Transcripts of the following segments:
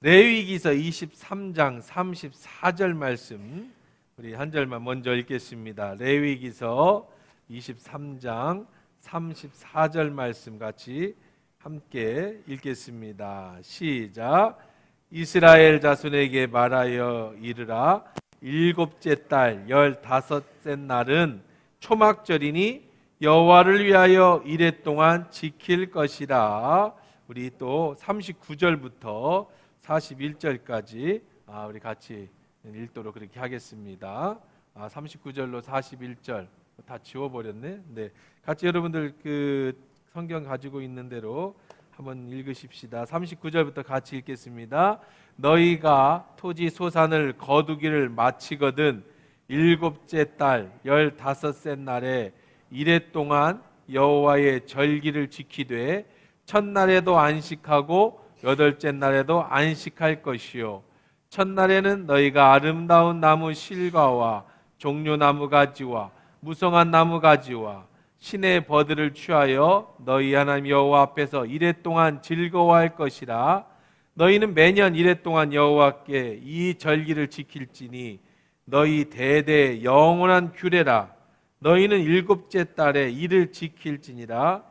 레위기서 23장 34절 말씀, 우리 한 절만 먼저 읽겠습니다. 레위기서 23장 34절 말씀 같이 함께 읽겠습니다. 시작. 이스라엘 자손에게 말하여 이르라. 일곱째 달 15째 날은 초막절이니 여호와를 위하여 이레 동안 지킬 것이라. 우리 또 39절부터 41절까지 우리 같이 읽도록 그렇게 하겠습니다. 39절로 41절 다 지워버렸네. 네, 같이 여러분들 그 성경 가지고 있는 대로 한번 읽으십시다. 39절부터 같이 읽겠습니다. 너희가 토지 소산을 거두기를 마치거든 일곱째 달 15째 날에 이레 동안 여호와의 절기를 지키되 첫날에도 안식하고 여덟째 날에도 안식할 것이요 첫날에는 너희가 아름다운 나무 실과와 종려나무 가지와 무성한 나무 가지와 신의 버들을 취하여 너희 하나님 여호와 앞에서 이레 동안 즐거워할 것이라. 너희는 매년 이레 동안 여호와께 이 절기를 지킬지니 너희 대대 영원한 규례라. 너희는 일곱째 달에 이를 지킬지니라.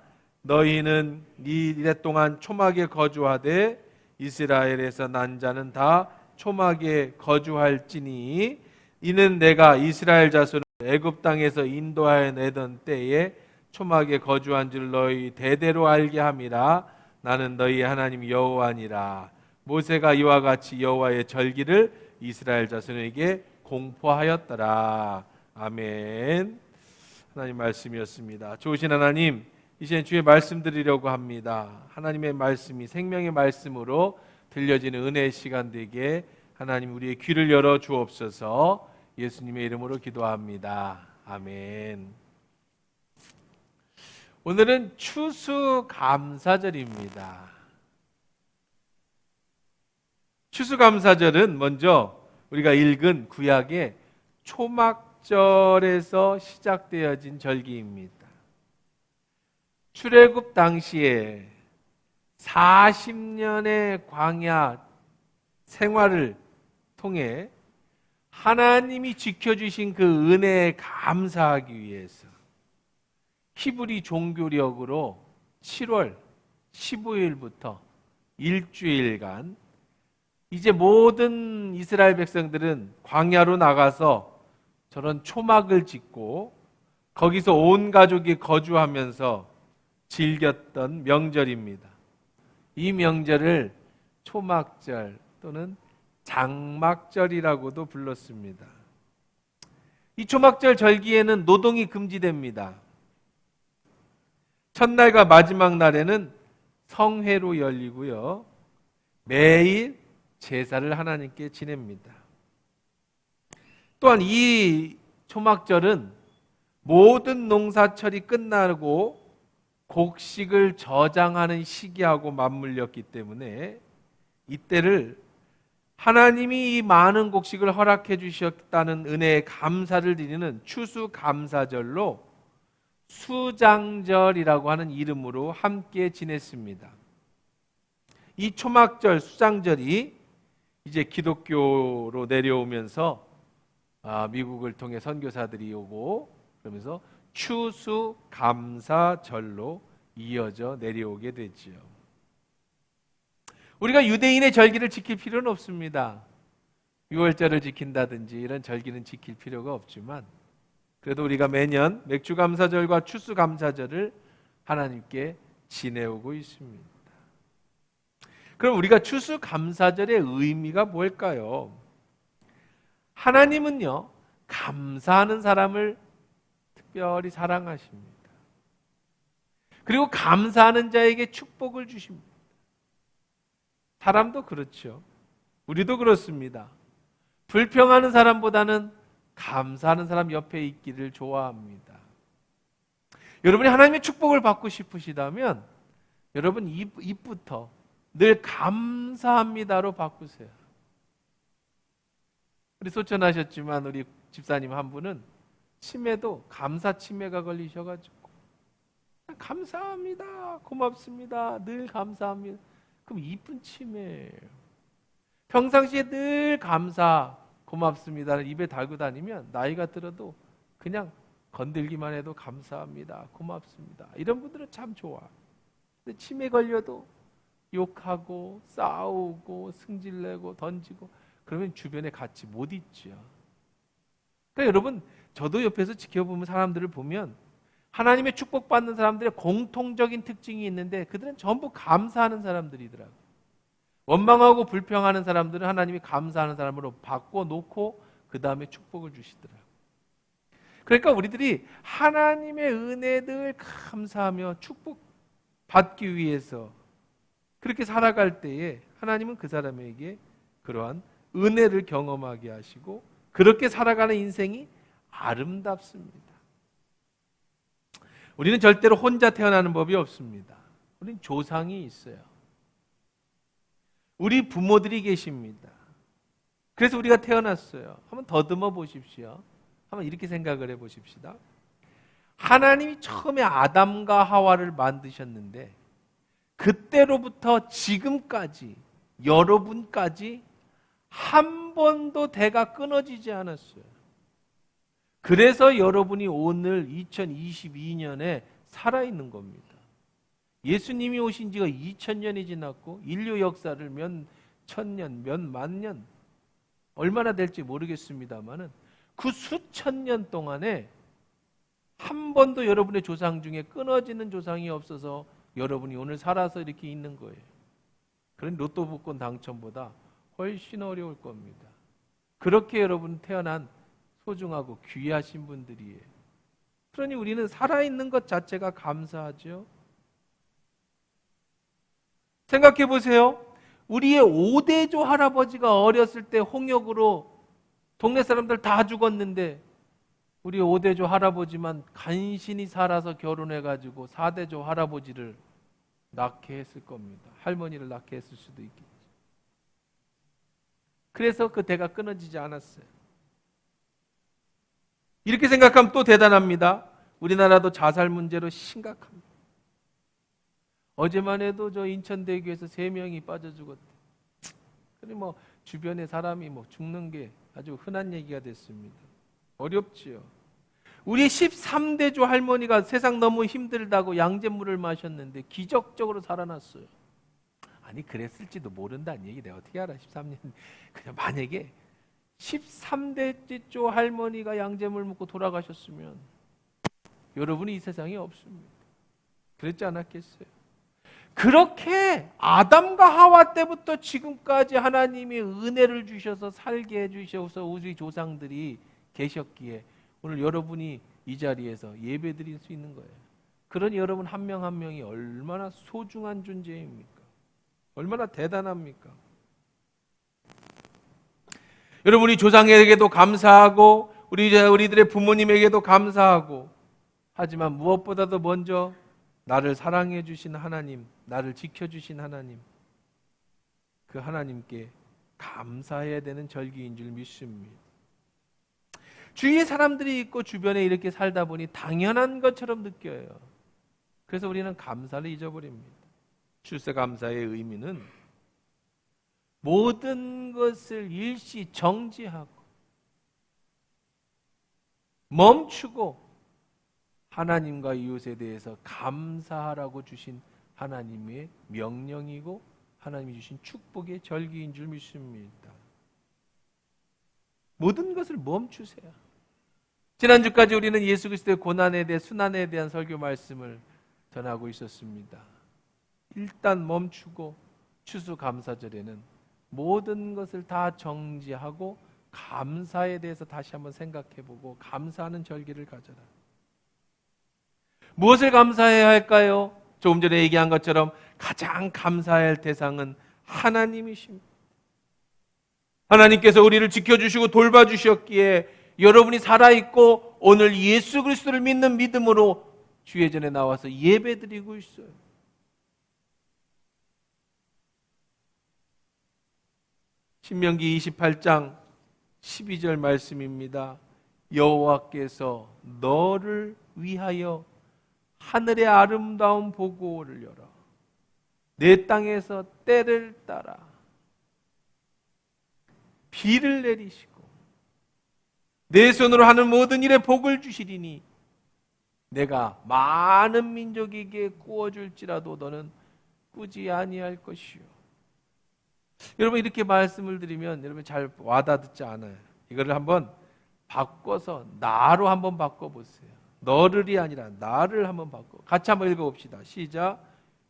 너희는 이레 동안 초막에 거주하되 이스라엘에서 난 자는 다 초막에 거주할지니 이는 내가 이스라엘 자손을 애굽 땅에서 인도하여 내던 때에 초막에 거주한 줄 너희 대대로 알게 함이라. 나는 너희 하나님 여호와니라. 모세가 이와 같이 여호와의 절기를 이스라엘 자손에게 공포하였더라. 아멘. 하나님 말씀이었습니다. 좋으신 하나님, 이제 주의 말씀 드리려고 합니다. 하나님의 말씀이 생명의 말씀으로 들려지는 은혜의 시간 되게 하나님 우리의 귀를 열어 주옵소서. 예수님의 이름으로 기도합니다. 아멘. 오늘은 추수감사절입니다. 추수감사절은 먼저 우리가 읽은 구약의 초막절에서 시작되어진 절기입니다. 출애굽 당시에 40년의 광야 생활을 통해 하나님이 지켜주신 그 은혜에 감사하기 위해서 히브리 종교력으로 7월 15일부터 일주일간 이제 모든 이스라엘 백성들은 광야로 나가서 저런 초막을 짓고 거기서 온 가족이 거주하면서 즐겼던 명절입니다. 이 명절을 초막절 또는 장막절이라고도 불렀습니다. 이 초막절 절기에는 노동이 금지됩니다. 첫날과 마지막 날에는 성회로 열리고요. 매일 제사를 하나님께 지냅니다. 또한 이 초막절은 모든 농사철이 끝나고 곡식을 저장하는 시기하고 맞물렸기 때문에 이때를 하나님이 이 많은 곡식을 허락해 주셨다는 은혜에 감사를 드리는 추수감사절로 수장절이라고 하는 이름으로 함께 지냈습니다. 이 초막절 수장절이 이제 기독교로 내려오면서 미국을 통해 선교사들이 오고 그러면서 추수감사절로 이어져 내려오게 됐지요. 우리가 유대인의 절기를 지킬 필요는 없습니다. 6월절을 지킨다든지 이런 절기는 지킬 필요가 없지만 그래도 우리가 매년 맥주감사절과 추수감사절을 하나님께 지내오고 있습니다. 그럼 우리가 추수감사절의 의미가 뭘까요? 하나님은요, 감사하는 사람을 특별히 사랑하십니다. 그리고 감사하는 자에게 축복을 주십니다. 사람도 그렇죠. 우리도 그렇습니다. 불평하는 사람보다는 감사하는 사람 옆에 있기를 좋아합니다. 여러분이 하나님의 축복을 받고 싶으시다면 여러분 입부터 늘 감사합니다로 바꾸세요. 우리 소천하셨지만 우리 집사님 한 분은 치매도 감사 치매가 걸리셔가지고 감사합니다, 고맙습니다, 늘 감사합니다. 그럼 이쁜 치매예요. 평상시에 늘 감사, 고맙습니다를 입에 달고 다니면 나이가 들어도 그냥 건들기만 해도 감사합니다, 고맙습니다, 이런 분들은 참 좋아. 근데 치매 걸려도 욕하고 싸우고 승질내고 던지고 그러면 주변에 같이 못 있죠. 그러니까 여러분, 저도 옆에서 지켜보면 사람들을 보면 하나님의 축복받는 사람들의 공통적인 특징이 있는데 그들은 전부 감사하는 사람들이더라고요. 원망하고 불평하는 사람들은 하나님이 감사하는 사람으로 바꿔놓고 그 다음에 축복을 주시더라고요. 그러니까 우리들이 하나님의 은혜들 감사하며 축복받기 위해서 그렇게 살아갈 때에 하나님은 그 사람에게 그러한 은혜를 경험하게 하시고 그렇게 살아가는 인생이 아름답습니다. 우리는 절대로 혼자 태어나는 법이 없습니다. 우리는 조상이 있어요. 우리 부모들이 계십니다. 그래서 우리가 태어났어요. 한번 더듬어 보십시오. 한번 이렇게 생각을 해 보십시다. 하나님이 처음에 아담과 하와를 만드셨는데 그때로부터 지금까지 여러분까지 한 번도 대가 끊어지지 않았어요. 그래서 여러분이 오늘 2022년에 살아있는 겁니다. 예수님이 오신 지가 2000년이 지났고 인류 역사를 몇 천년, 몇 만년 얼마나 될지 모르겠습니다만은 그 수천 년 동안에 한 번도 여러분의 조상 중에 끊어지는 조상이 없어서 여러분이 오늘 살아서 이렇게 있는 거예요. 그런 로또 복권 당첨보다 훨씬 어려울 겁니다. 그렇게 여러분 태어난 소중하고 귀하신 분들이에요. 그러니 우리는 살아있는 것 자체가 감사하죠. 생각해 보세요. 우리의 5대조 할아버지가 어렸을 때 홍역으로 동네 사람들 다 죽었는데 우리 5대조 할아버지만 간신히 살아서 결혼해가지고 4대조 할아버지를 낳게 했을 겁니다. 할머니를 낳게 했을 수도 있겠죠. 그래서 그 대가 끊어지지 않았어요. 이렇게 생각하면 또 대단합니다. 우리나라도 자살 문제로 심각합니다. 어제만 해도 저 인천대교에서 3명이 빠져 죽었대. 그리고 뭐 주변에 사람이 뭐 죽는 게 아주 흔한 얘기가 됐습니다. 어렵지요. 우리 13대조 할머니가 세상 너무 힘들다고 양잿물을 마셨는데 기적적으로 살아났어요. 아니 그랬을지도 모른다는 얘기 내가 어떻게 알아. 13년 그냥 만약에 13대조 할머니가 양잿물 먹고 돌아가셨으면 여러분이 이 세상에 없습니다. 그랬지 않았겠어요? 그렇게 아담과 하와 때부터 지금까지 하나님이 은혜를 주셔서 살게 해주셔서 우리 조상들이 계셨기에 오늘 여러분이 이 자리에서 예배 드릴 수 있는 거예요. 그러니 여러분 한 명 한 명이 얼마나 소중한 존재입니까? 얼마나 대단합니까? 여러분 우리 조상에게도 감사하고 우리들의 부모님에게도 감사하고 하지만 무엇보다도 먼저 나를 사랑해 주신 하나님, 나를 지켜주신 하나님, 그 하나님께 감사해야 되는 절기인 줄 믿습니다. 주위에 사람들이 있고 주변에 이렇게 살다 보니 당연한 것처럼 느껴요. 그래서 우리는 감사를 잊어버립니다. 추수감사의 의미는 모든 것을 일시 정지하고 멈추고 하나님과 이웃에 대해서 감사하라고 주신 하나님의 명령이고 하나님이 주신 축복의 절기인 줄 믿습니다. 모든 것을 멈추세요. 지난주까지 우리는 예수 그리스도의 고난에 대해 순환에 대한 설교 말씀을 전하고 있었습니다. 일단 멈추고 추수감사절에는 모든 것을 다 정지하고 감사에 대해서 다시 한번 생각해보고 감사하는 절기를 가져라. 무엇을 감사해야 할까요? 조금 전에 얘기한 것처럼 가장 감사해야 할 대상은 하나님이십니다. 하나님께서 우리를 지켜주시고 돌봐주셨기에 여러분이 살아있고 오늘 예수 그리스도를 믿는 믿음으로 주의 전에 나와서 예배드리고 있어요. 신명기 28장 12절 말씀입니다. 여호와께서 너를 위하여 하늘의 아름다운 보고를 열어 내 땅에서 때를 따라 비를 내리시고 내 손으로 하는 모든 일에 복을 주시리니 내가 많은 민족에게 구워줄지라도 너는 꾸지 아니할 것이요. 여러분 이렇게 말씀을 드리면 여러분 잘 와닿지 않아요. 이거를 한번 바꿔서 나로 한번 바꿔보세요. 너를이 아니라 나를 한번 바꿔. 같이 한번 읽어봅시다. 시작.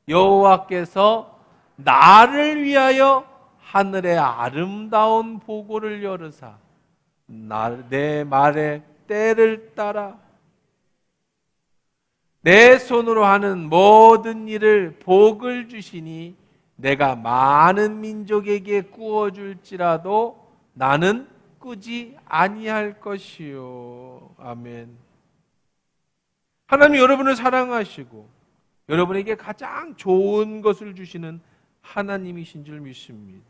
여호와께서 나를 위하여 하늘의 아름다운 보고를 열으사 내 말에 때를 따라 내 손으로 하는 모든 일을 복을 주시니 내가 많은 민족에게 구워줄지라도 나는 꾸지 아니할 것이요. 아멘. 하나님 여러분을 사랑하시고 여러분에게 가장 좋은 것을 주시는 하나님이신 줄 믿습니다.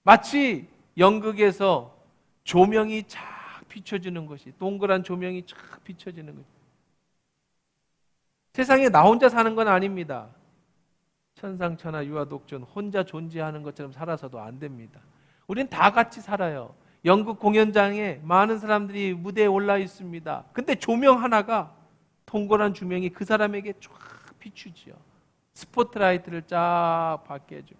마치 연극에서 조명이 쫙 비춰지는 것이, 동그란 조명이 쫙 비춰지는 것이, 세상에 나 혼자 사는 건 아닙니다. 천상천하 유아독존 혼자 존재하는 것처럼 살아서도 안 됩니다. 우린 다 같이 살아요. 연극 공연장에 많은 사람들이 무대에 올라 있습니다. 근데 조명 하나가, 동그란 조명이 그 사람에게 쫙 비추지요. 스포트라이트를 쫙 받게 해줘.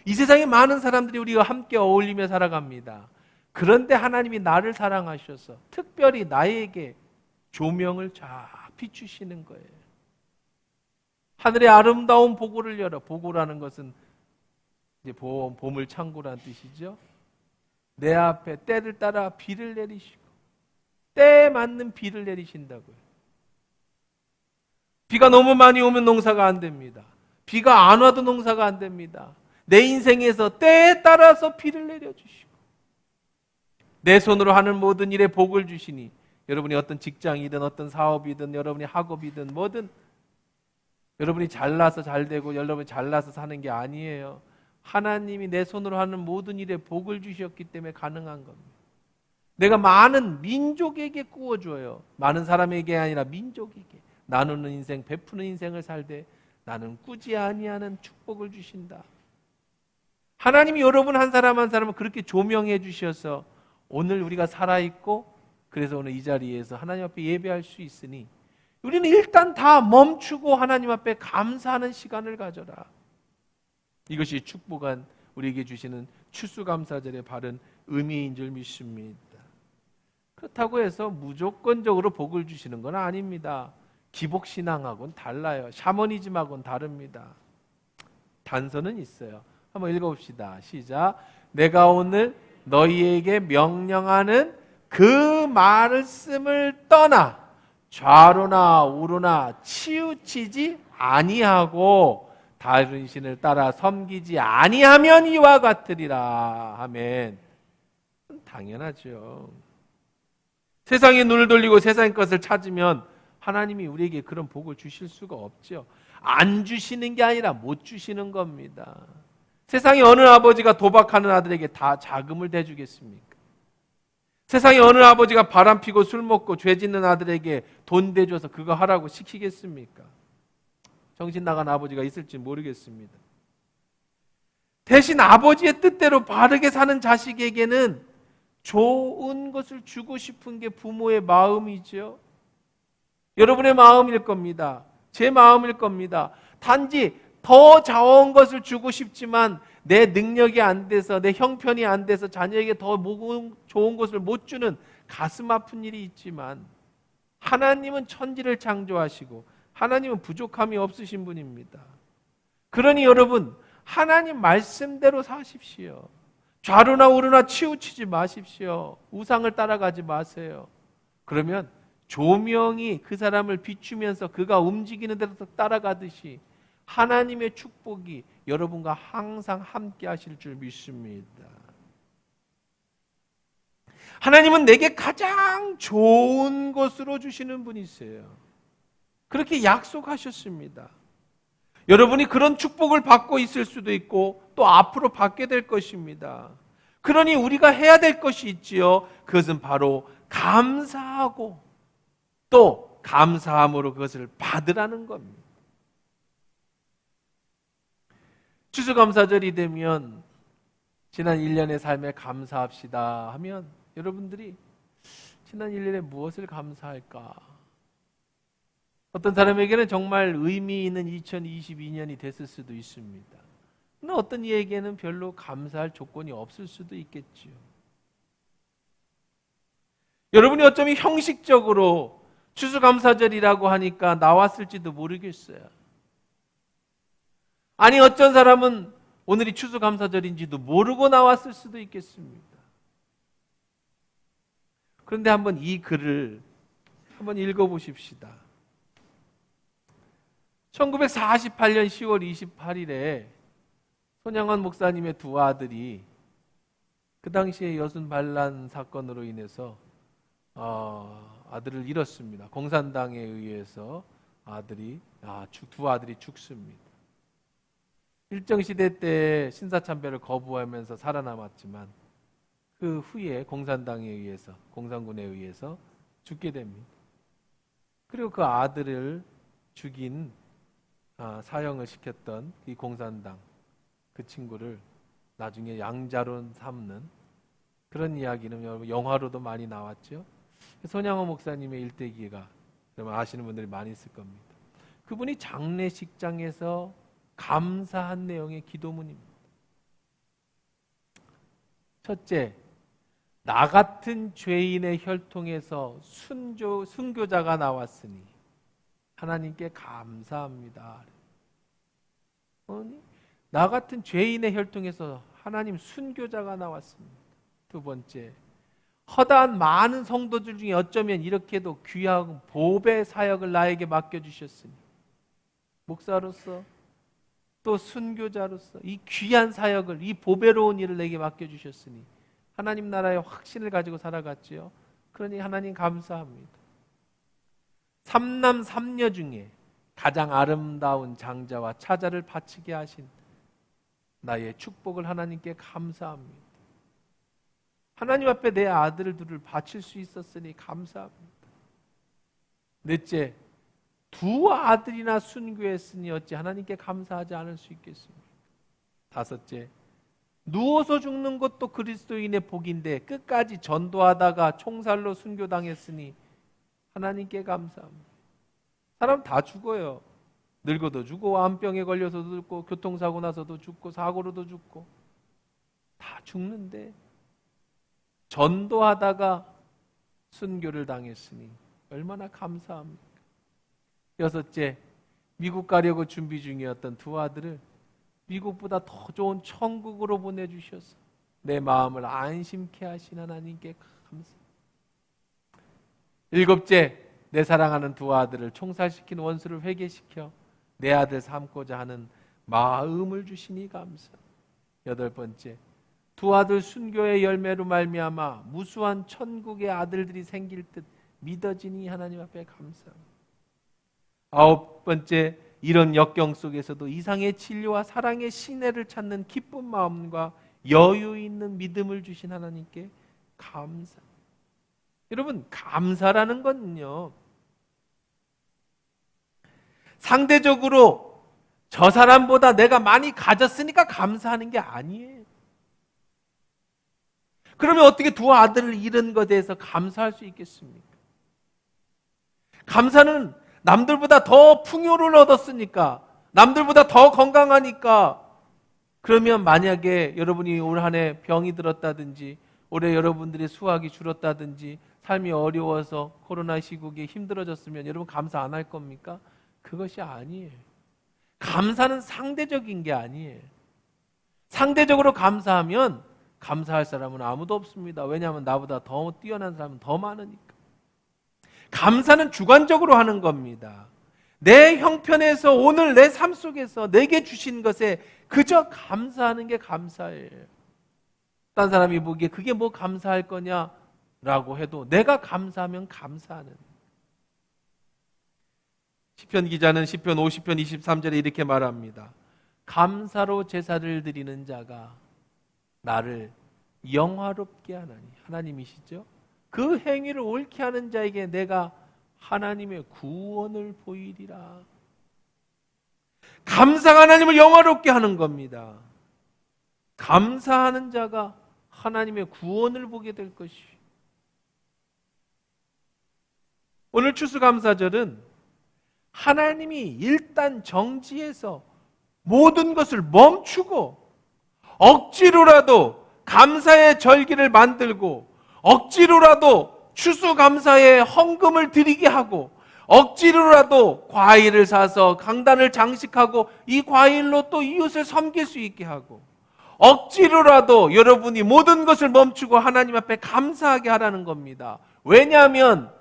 이 세상에 많은 사람들이 우리와 함께 어울리며 살아갑니다. 그런데 하나님이 나를 사랑하셔서 특별히 나에게 조명을 쫙 비추시는 거예요. 하늘의 아름다운 보고를 열어. 보고라는 것은 이제 보물 창고라는 뜻이죠. 내 앞에 때를 따라 비를 내리시고 때에 맞는 비를 내리신다고요. 비가 너무 많이 오면 농사가 안 됩니다. 비가 안 와도 농사가 안 됩니다. 내 인생에서 때에 따라서 비를 내려주시고 내 손으로 하는 모든 일에 복을 주시니, 여러분이 어떤 직장이든 어떤 사업이든 여러분이 학업이든 뭐든 여러분이 잘나서 잘되고 여러분이 잘나서 사는 게 아니에요. 하나님이 내 손으로 하는 모든 일에 복을 주셨기 때문에 가능한 겁니다. 내가 많은 민족에게 구워줘요. 많은 사람에게 아니라 민족에게. 나누는 인생, 베푸는 인생을 살되 나는 꾸지 아니하는 축복을 주신다. 하나님이 여러분 한 사람 한 사람을 그렇게 조명해 주셔서 오늘 우리가 살아있고, 그래서 오늘 이 자리에서 하나님 앞에 예배할 수 있으니 우리는 일단 다 멈추고 하나님 앞에 감사하는 시간을 가져라. 이것이 축복한 우리에게 주시는 추수감사절의 바른 의미인 줄 믿습니다. 그렇다고 해서 무조건적으로 복을 주시는 건 아닙니다. 기복신앙하고는 달라요. 샤머니즘하고는 다릅니다. 단서는 있어요. 한번 읽어봅시다. 시작. 내가 오늘 너희에게 명령하는 그 말씀을 떠나 좌로나 우로나 치우치지 아니하고 다른 신을 따라 섬기지 아니하면 이와 같으리라. 아멘. 당연하죠. 세상에 눈을 돌리고 세상의 것을 찾으면 하나님이 우리에게 그런 복을 주실 수가 없죠. 안 주시는 게 아니라 못 주시는 겁니다. 세상에 어느 아버지가 도박하는 아들에게 다 자금을 대주겠습니까? 세상에 어느 아버지가 바람피고 술 먹고 죄 짓는 아들에게 돈 대줘서 그거 하라고 시키겠습니까? 정신 나간 아버지가 있을지 모르겠습니다. 대신 아버지의 뜻대로 바르게 사는 자식에게는 좋은 것을 주고 싶은 게 부모의 마음이죠. 여러분의 마음일 겁니다. 제 마음일 겁니다. 단지 더 좋은 것을 주고 싶지만 내 능력이 안 돼서, 내 형편이 안 돼서 자녀에게 더 좋은 것을 못 주는 가슴 아픈 일이 있지만, 하나님은 천지를 창조하시고 하나님은 부족함이 없으신 분입니다. 그러니 여러분, 하나님 말씀대로 사십시오. 좌로나 우로나 치우치지 마십시오. 우상을 따라가지 마세요. 그러면 조명이 그 사람을 비추면서 그가 움직이는 대로 따라가듯이 하나님의 축복이 여러분과 항상 함께 하실 줄 믿습니다. 하나님은 내게 가장 좋은 것으로 주시는 분이세요. 그렇게 약속하셨습니다. 여러분이 그런 축복을 받고 있을 수도 있고 또 앞으로 받게 될 것입니다. 그러니 우리가 해야 될 것이 있지요. 그것은 바로 감사하고 또 감사함으로 그것을 받으라는 겁니다. 추수감사절이 되면 지난 1년의 삶에 감사합시다 하면 여러분들이 지난 1년에 무엇을 감사할까? 어떤 사람에게는 정말 의미 있는 2022년이 됐을 수도 있습니다. 근데 어떤 이에게는 별로 감사할 조건이 없을 수도 있겠지요. 여러분이 어쩌면 형식적으로 추수감사절이라고 하니까 나왔을지도 모르겠어요. 아니 어쩐 사람은 오늘이 추수감사절인지도 모르고 나왔을 수도 있겠습니다. 그런데 한번 이 글을 한번 읽어보십시다. 1948년 10월 28일에 손양원 목사님의 두 아들이 그 당시에 여순 반란 사건으로 인해서 아들을 잃었습니다. 공산당에 의해서 두 아들이 죽습니다. 일정시대 때 신사참배를 거부하면서 살아남았지만 그 후에 공산당에 의해서, 공산군에 의해서 죽게 됩니다. 그리고 그 아들을 죽인 사형을 시켰던 이 공산당 그 친구를 나중에 양자로 삼는 그런 이야기는 여러분 영화로도 많이 나왔죠. 손양호 목사님의 일대기가 여러분 아시는 분들이 많이 있을 겁니다. 그분이 장례식장에서 감사한 내용의 기도문입니다. 첫째, 나 같은 죄인의 혈통에서 순교자가 나왔으니 하나님께 감사합니다. 나 같은 죄인의 혈통에서 하나님 순교자가 나왔습니다. 두 번째, 허다한 많은 성도들 중에 어쩌면 이렇게도 귀하고 보배 사역을 나에게 맡겨주셨으니 목사로서 또 순교자로서 이 귀한 사역을, 이 보배로운 일을 내게 맡겨주셨으니 하나님 나라의 확신을 가지고 살아갔지요. 그러니 하나님 감사합니다. 삼남 삼녀 중에 가장 아름다운 장자와 차자를 바치게 하신 나의 축복을 하나님께 감사합니다. 하나님 앞에 내 아들을 둘을 바칠 수 있었으니 감사합니다. 넷째, 두 아들이나 순교했으니 어찌 하나님께 감사하지 않을 수 있겠습니까? 다섯째, 누워서 죽는 것도 그리스도인의 복인데 끝까지 전도하다가 총살로 순교당했으니 하나님께 감사합니다. 사람 다 죽어요. 늙어도 죽고 암병에 걸려서도 죽고 교통사고 나서도 죽고 사고로도 죽고 다 죽는데 전도하다가 순교를 당했으니 얼마나 감사합니까? 여섯째, 미국 가려고 준비 중이었던 두 아들을 미국보다 더 좋은 천국으로 보내주셔서 내 마음을 안심케 하신 하나님께 감사합니다. 일곱째, 내 사랑하는 두 아들을 총살시킨 원수를 회개시켜 내 아들 삼고자 하는 마음을 주시니 감사합니다. 여덟 번째, 두 아들 순교의 열매로 말미암아 무수한 천국의 아들들이 생길 듯 믿어지니 하나님 앞에 감사합니다. 아홉 번째, 이런 역경 속에서도 이상의 진리와 사랑의 신뢰를 찾는 기쁜 마음과 여유 있는 믿음을 주신 하나님께 감사. 여러분, 감사라는 건요, 상대적으로 저 사람보다 내가 많이 가졌으니까 감사하는 게 아니에요. 그러면 어떻게 두 아들을 잃은 것에 대해서 감사할 수 있겠습니까? 감사는 남들보다 더 풍요를 얻었으니까, 남들보다 더 건강하니까. 그러면 만약에 여러분이 올 한 해 병이 들었다든지, 올해 여러분들의 수확이 줄었다든지, 삶이 어려워서 코로나 시국에 힘들어졌으면 여러분 감사 안 할 겁니까? 그것이 아니에요. 감사는 상대적인 게 아니에요. 상대적으로 감사하면 감사할 사람은 아무도 없습니다. 왜냐하면 나보다 더 뛰어난 사람은 더 많으니까. 감사는 주관적으로 하는 겁니다. 내 형편에서 오늘 내 삶 속에서 내게 주신 것에 그저 감사하는 게 감사예요. 딴 사람이 보기에 그게 뭐 감사할 거냐라고 해도 내가 감사하면 감사하는. 시편 기자는 시편 50편 23절에 이렇게 말합니다. 감사로 제사를 드리는 자가 나를 영화롭게 하나니. 하나님이시죠? 그 행위를 옳게 하는 자에게 내가 하나님의 구원을 보이리라. 감사가 하나님을 영화롭게 하는 겁니다. 감사하는 자가 하나님의 구원을 보게 될 것이. 오늘 추수감사절은 하나님이 일단 정지해서 모든 것을 멈추고 억지로라도 감사의 절기를 만들고 억지로라도 추수감사의 헌금을 드리게 하고 억지로라도 과일을 사서 강단을 장식하고 이 과일로 또 이웃을 섬길 수 있게 하고 억지로라도 여러분이 모든 것을 멈추고 하나님 앞에 감사하게 하라는 겁니다. 왜냐하면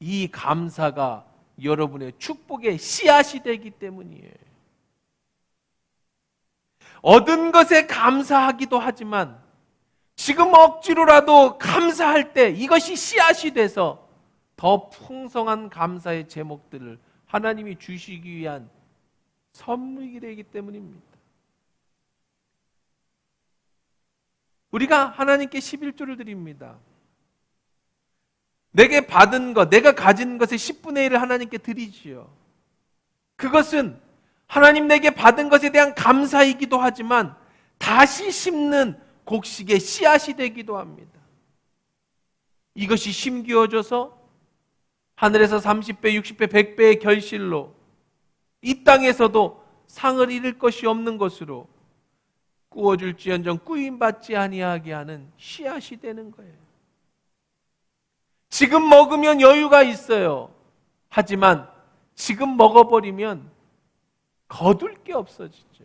이 감사가 여러분의 축복의 씨앗이 되기 때문이에요. 얻은 것에 감사하기도 하지만 지금 억지로라도 감사할 때 이것이 씨앗이 돼서 더 풍성한 감사의 제목들을 하나님이 주시기 위한 선물이 되기 때문입니다. 우리가 하나님께 11조를 드립니다. 내게 받은 것, 내가 가진 것의 10분의 1을 하나님께 드리지요. 그것은 하나님 내게 받은 것에 대한 감사이기도 하지만 다시 심는 곡식의 씨앗이 되기도 합니다. 이것이 심기어져서 하늘에서 30배, 60배, 100배의 결실로 이 땅에서도 상을 잃을 것이 없는 것으로 꾸어줄지언정 꾸임받지 아니하게 하는 씨앗이 되는 거예요. 지금 먹으면 여유가 있어요. 하지만 지금 먹어버리면 거둘 게 없어지죠.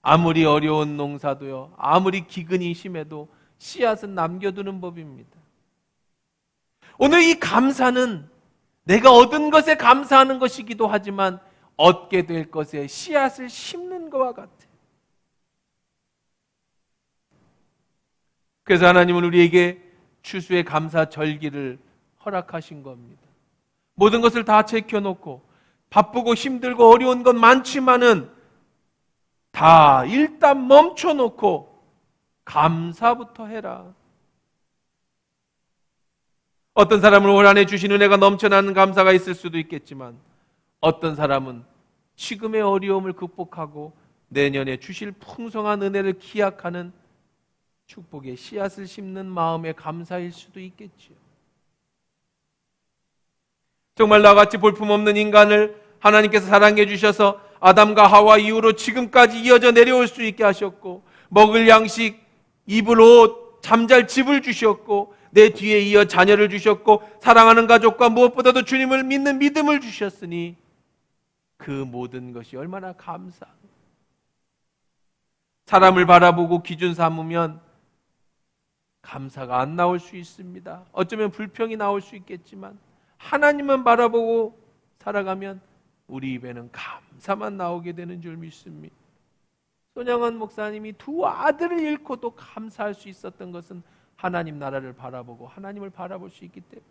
아무리 어려운 농사도요, 아무리 기근이 심해도 씨앗은 남겨두는 법입니다. 오늘 이 감사는 내가 얻은 것에 감사하는 것이기도 하지만 얻게 될 것에 씨앗을 심는 것과 같아요. 그래서 하나님은 우리에게 추수의 감사 절기를 허락하신 겁니다. 모든 것을 다 제껴놓고 바쁘고 힘들고 어려운 건 많지만은 다 일단 멈춰놓고 감사부터 해라. 어떤 사람은 올 한 해 주신 은혜가 넘쳐나는 감사가 있을 수도 있겠지만 어떤 사람은 지금의 어려움을 극복하고 내년에 주실 풍성한 은혜를 기약하는 축복의 씨앗을 심는 마음의 감사일 수도 있겠지요. 정말 나같이 볼품없는 인간을 하나님께서 사랑해 주셔서 아담과 하와 이후로 지금까지 이어져 내려올 수 있게 하셨고 먹을 양식, 입을 옷, 잠잘 집을 주셨고 내 뒤에 이어 자녀를 주셨고 사랑하는 가족과 무엇보다도 주님을 믿는 믿음을 주셨으니 그 모든 것이 얼마나 감사합니다. 사람을 바라보고 기준 삼으면 감사가 안 나올 수 있습니다. 어쩌면 불평이 나올 수 있겠지만 하나님만 바라보고 살아가면 우리 입에는 감사만 나오게 되는 줄 믿습니다. 손양원 목사님이 두 아들을 잃고도 감사할 수 있었던 것은 하나님 나라를 바라보고 하나님을 바라볼 수 있기 때문에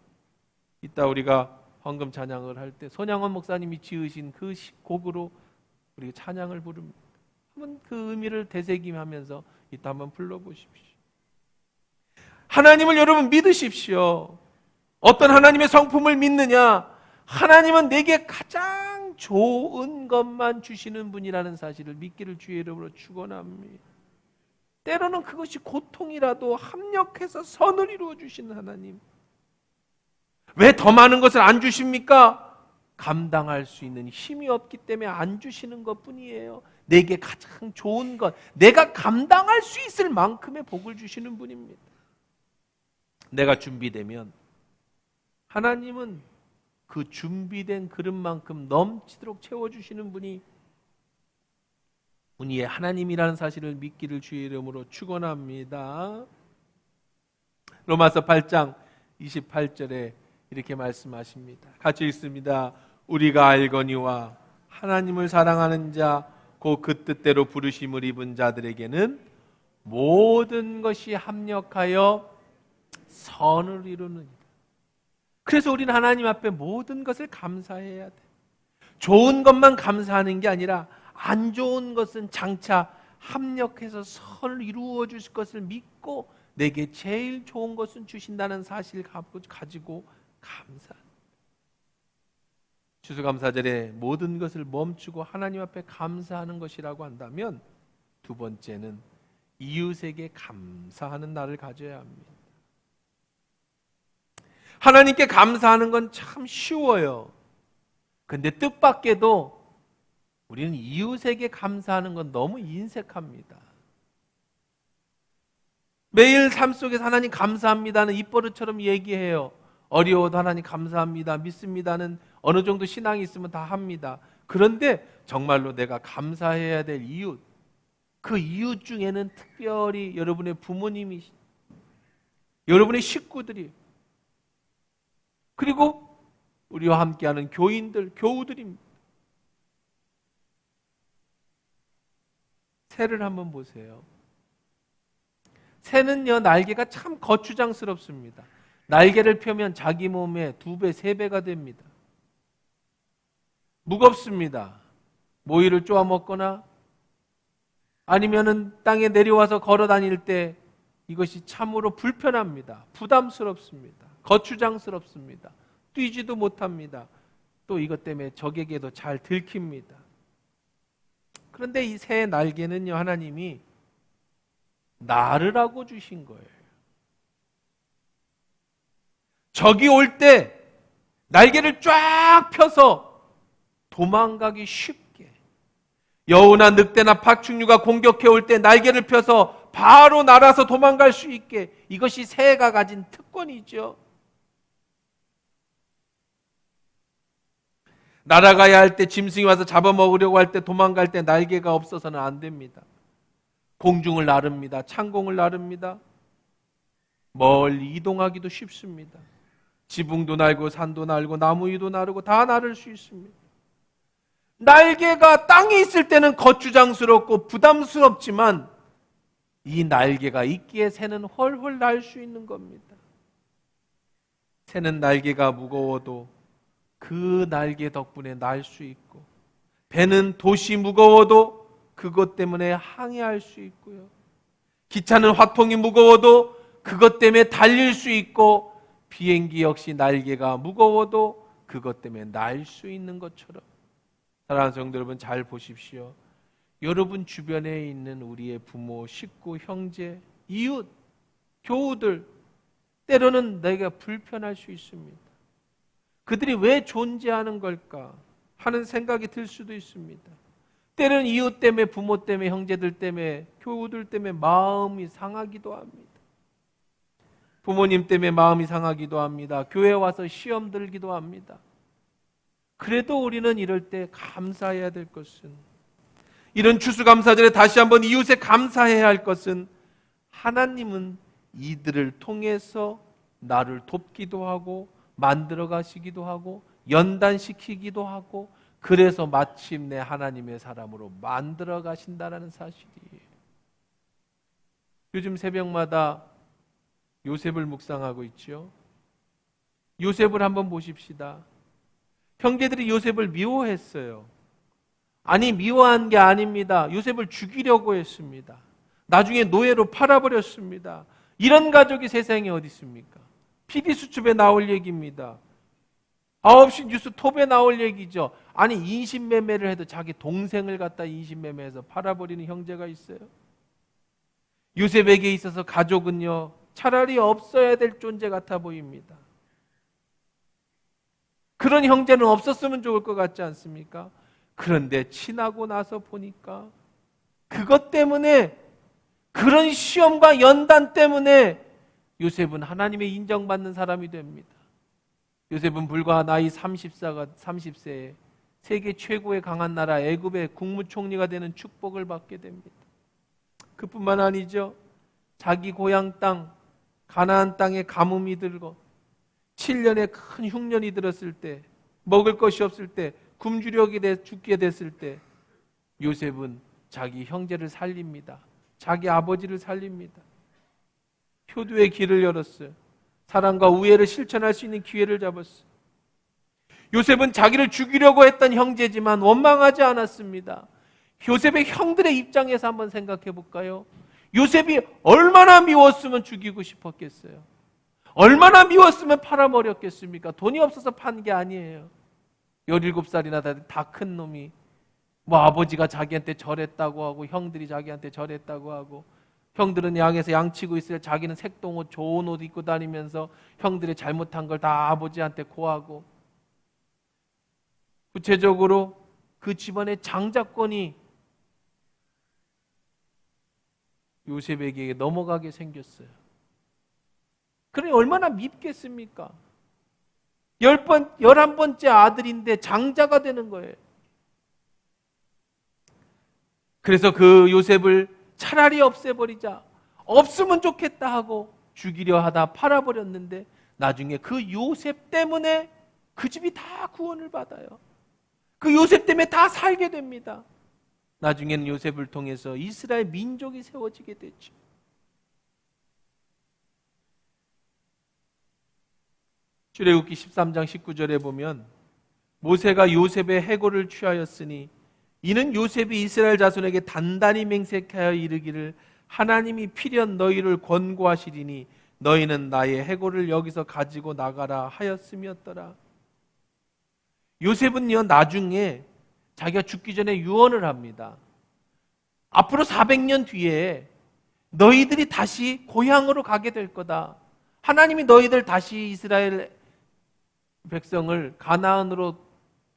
이따 우리가 헌금 찬양을 할 때 손양원 목사님이 지으신 그 곡으로 우리가 찬양을 부릅니다. 한번 그 의미를 되새김하면서 이따 한번 불러보십시오. 하나님을 여러분 믿으십시오. 어떤 하나님의 성품을 믿느냐? 하나님은 내게 가장 좋은 것만 주시는 분이라는 사실을 믿기를 주의 이름으로 축원합니다. 때로는 그것이 고통이라도 합력해서 선을 이루어 주시는 하나님. 왜 더 많은 것을 안 주십니까? 감당할 수 있는 힘이 없기 때문에 안 주시는 것뿐이에요. 내게 가장 좋은 것, 내가 감당할 수 있을 만큼의 복을 주시는 분입니다. 내가 준비되면 하나님은 그 준비된 그릇만큼 넘치도록 채워주시는 분이 우리의 하나님이라는 사실을 믿기를 주의 이름으로 축원합니다. 로마서 8장 28절에 이렇게 말씀하십니다. 같이 읽습니다. 우리가 알거니와 하나님을 사랑하는 자 곧 그 뜻대로 부르심을 입은 자들에게는 모든 것이 합력하여 선을 이루느니라. 그래서 우리는 하나님 앞에 모든 것을 감사해야 돼. 좋은 것만 감사하는 게 아니라 안 좋은 것은 장차 합력해서 선을 이루어 주실 것을 믿고 내게 제일 좋은 것은 주신다는 사실을 가지고 감사합니다. 추수감사절에 모든 것을 멈추고 하나님 앞에 감사하는 것이라고 한다면, 두 번째는 이웃에게 감사하는 날을 가져야 합니다. 하나님께 감사하는 건 참 쉬워요. 근데 뜻밖에도 우리는 이웃에게 감사하는 건 너무 인색합니다. 매일 삶 속에서 하나님 감사합니다는 입버릇처럼 얘기해요. 어려워도 하나님 감사합니다, 믿습니다는 어느 정도 신앙이 있으면 다 합니다. 그런데 정말로 내가 감사해야 될 이웃, 그 이웃 중에는 특별히 여러분의 부모님이, 여러분의 식구들이, 그리고 우리와 함께하는 교인들, 교우들입니다. 새를 한번 보세요. 새는요, 날개가 참 거추장스럽습니다. 날개를 펴면 자기 몸의 2배, 3배가 됩니다. 무겁습니다. 모이를 쪼아 먹거나 아니면은 땅에 내려와서 걸어 다닐 때 이것이 참으로 불편합니다. 부담스럽습니다. 거추장스럽습니다. 뛰지도 못합니다. 또 이것 때문에 적에게도 잘 들킵니다. 그런데 이 새의 날개는요, 하나님이 나르라고 주신 거예요. 적이 올 때 날개를 쫙 펴서 도망가기 쉽게, 여우나 늑대나 파충류가 공격해 올 때 날개를 펴서 바로 날아서 도망갈 수 있게, 이것이 새가 가진 특권이죠. 날아가야 할 때, 짐승이 와서 잡아먹으려고 할 때, 도망갈 때 날개가 없어서는 안 됩니다. 공중을 나릅니다. 창공을 나릅니다. 멀리 이동하기도 쉽습니다. 지붕도 날고 산도 날고 나무 위도 나르고 다 나를 수 있습니다. 날개가 땅에 있을 때는 거추장스럽고 부담스럽지만 이 날개가 있기에 새는 훨훨 날 수 있는 겁니다. 새는 날개가 무거워도 그 날개 덕분에 날 수 있고, 배는 돛이 무거워도 그것 때문에 항해할 수 있고요, 기차는 화통이 무거워도 그것 때문에 달릴 수 있고, 비행기 역시 날개가 무거워도 그것 때문에 날 수 있는 것처럼, 사랑하는 성도 여러분, 잘 보십시오. 여러분 주변에 있는 우리의 부모, 식구, 형제, 이웃, 교우들, 때로는 내가 불편할 수 있습니다. 그들이 왜 존재하는 걸까 하는 생각이 들 수도 있습니다. 때로는 이웃 때문에, 부모 때문에, 형제들 때문에, 교우들 때문에 마음이 상하기도 합니다. 부모님 때문에 마음이 상하기도 합니다. 교회 와서 시험 들기도 합니다. 그래도 우리는 이럴 때 감사해야 될 것은, 이런 추수감사절에 다시 한번 이웃에 감사해야 할 것은, 하나님은 이들을 통해서 나를 돕기도 하고 만들어 가시기도 하고 연단시키기도 하고, 그래서 마침내 하나님의 사람으로 만들어 가신다는 사실이에요. 요즘 새벽마다 요셉을 묵상하고 있죠. 요셉을 한번 보십시다. 형제들이 요셉을 미워했어요. 아니, 미워한 게 아닙니다. 요셉을 죽이려고 했습니다. 나중에 노예로 팔아버렸습니다. 이런 가족이 세상에 어디 있습니까? PD수첩에 나올 얘기입니다. 9시 뉴스 톱에 나올 얘기죠. 아니, 인신매매를 해도 자기 동생을 갖다 인신매매해서 팔아버리는 형제가 있어요. 요셉에게 있어서 가족은요, 차라리 없어야 될 존재 같아 보입니다. 그런 형제는 없었으면 좋을 것 같지 않습니까? 그런데 친하고 나서 보니까 그것 때문에, 그런 시험과 연단 때문에 요셉은 하나님의 인정받는 사람이 됩니다. 요셉은 불과 나이 30세에 세계 최고의 강한 나라 애굽의 국무총리가 되는 축복을 받게 됩니다. 그뿐만 아니죠. 자기 고향 땅 가나안 땅에 가뭄이 들고 7년의 큰 흉년이 들었을 때, 먹을 것이 없을 때, 굶주려 죽게 됐을 때 요셉은 자기 형제를 살립니다. 자기 아버지를 살립니다. 효도의 길을 열었어요. 사랑과 우애를 실천할 수 있는 기회를 잡았어요. 요셉은 자기를 죽이려고 했던 형제지만 원망하지 않았습니다. 요셉의 형들의 입장에서 한번 생각해 볼까요? 요셉이 얼마나 미웠으면 죽이고 싶었겠어요? 얼마나 미웠으면 팔아버렸겠습니까? 돈이 없어서 판 게 아니에요. 17살이나 다 큰 놈이 뭐 아버지가 자기한테 절했다고 하고 형들이 자기한테 절했다고 하고 형들은 양에서 양치고 있을 때 자기는 색동옷 좋은 옷 입고 다니면서 형들이 잘못한 걸 다 아버지한테 고하고 구체적으로 그 집안의 장자권이 요셉에게 넘어가게 생겼어요. 그러니 얼마나 밉겠습니까? 11번째 아들인데 장자가 되는 거예요. 그래서 그 요셉을 차라리 없애버리자, 없으면 좋겠다 하고 죽이려 하다 팔아버렸는데 나중에 그 요셉 때문에 그 집이 다 구원을 받아요. 그 요셉 때문에 다 살게 됩니다. 나중에는 요셉을 통해서 이스라엘 민족이 세워지게 됐죠. 출애굽기 13장 19절에 보면 모세가 요셉의 해골을 취하였으니 이는 요셉이 이스라엘 자손에게 단단히 맹세하여 이르기를 하나님이 필연 너희를 권고하시리니 너희는 나의 해골을 여기서 가지고 나가라 하였음이었더라. 요셉은요 나중에 자기가 죽기 전에 유언을 합니다. 앞으로 400년 뒤에 너희들이 다시 고향으로 가게 될 거다. 하나님이 너희들 다시 이스라엘 백성을 가나안으로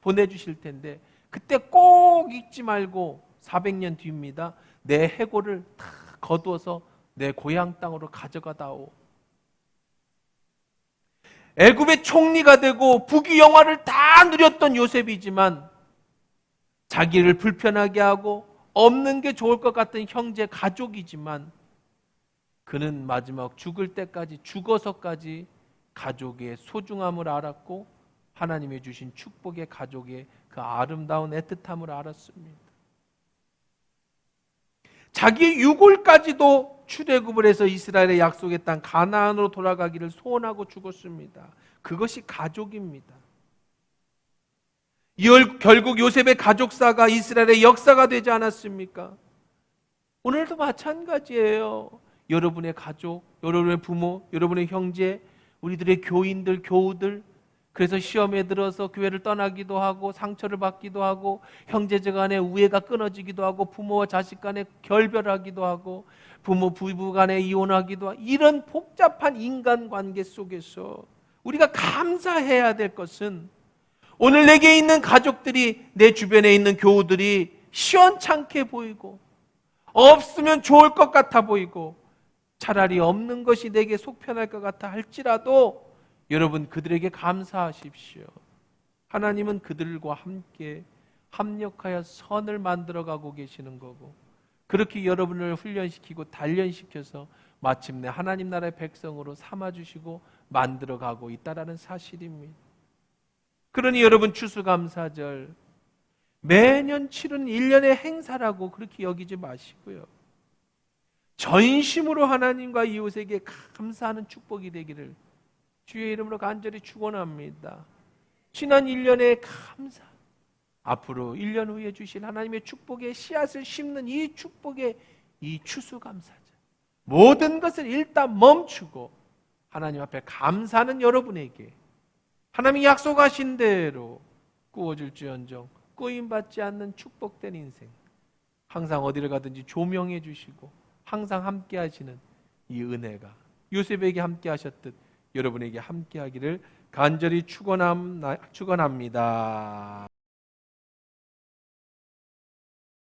보내주실 텐데 그때 꼭 잊지 말고 400년 뒤입니다. 내 해골을 다 거두어서 내 고향 땅으로 가져가다오. 애굽의 총리가 되고 부귀영화를 다 누렸던 요셉이지만 자기를 불편하게 하고 없는 게 좋을 것 같은 형제 가족이지만 그는 마지막 죽을 때까지 죽어서까지 가족의 소중함을 알았고 하나님이 주신 축복의 가족의 그 아름다운 애틋함을 알았습니다. 자기의 유골까지도 출애굽을 해서 이스라엘의 약속의 땅 가나안으로 돌아가기를 소원하고 죽었습니다. 그것이 가족입니다. 결국 요셉의 가족사가 이스라엘의 역사가 되지 않았습니까? 오늘도 마찬가지예요. 여러분의 가족, 여러분의 부모, 여러분의 형제, 우리들의 교인들, 교우들, 그래서 시험에 들어서 교회를 떠나기도 하고 상처를 받기도 하고 형제제 간의 우애가 끊어지기도 하고 부모와 자식 간에 결별하기도 하고 부부 간에 이혼하기도 하고 이런 복잡한 인간관계 속에서 우리가 감사해야 될 것은 오늘 내게 있는 가족들이 내 주변에 있는 교우들이 시원찮게 보이고 없으면 좋을 것 같아 보이고 차라리 없는 것이 내게 속 편할 것 같아 할지라도 여러분 그들에게 감사하십시오. 하나님은 그들과 함께 합력하여 선을 만들어가고 계시는 거고 그렇게 여러분을 훈련시키고 단련시켜서 마침내 하나님 나라의 백성으로 삼아주시고 만들어가고 있다는 사실입니다. 그러니 여러분 추수감사절 매년 치르는 1년의 행사라고 그렇게 여기지 마시고요. 전심으로 하나님과 이웃에게 감사하는 축복이 되기를 주의 이름으로 간절히 축원합니다. 지난 1년의 감사, 앞으로 1년 후에 주실 하나님의 축복의 씨앗을 심는 이 축복의 이 추수감사절 모든 것을 일단 멈추고 하나님 앞에 감사하는 여러분에게 하나님이 약속하신 대로 꾸어줄지언정 꾸임받지 않는 축복된 인생 항상 어디를 가든지 조명해 주시고 항상 함께 하시는 이 은혜가 요셉에게 함께 하셨듯 여러분에게 함께 하기를 간절히 축원합니다.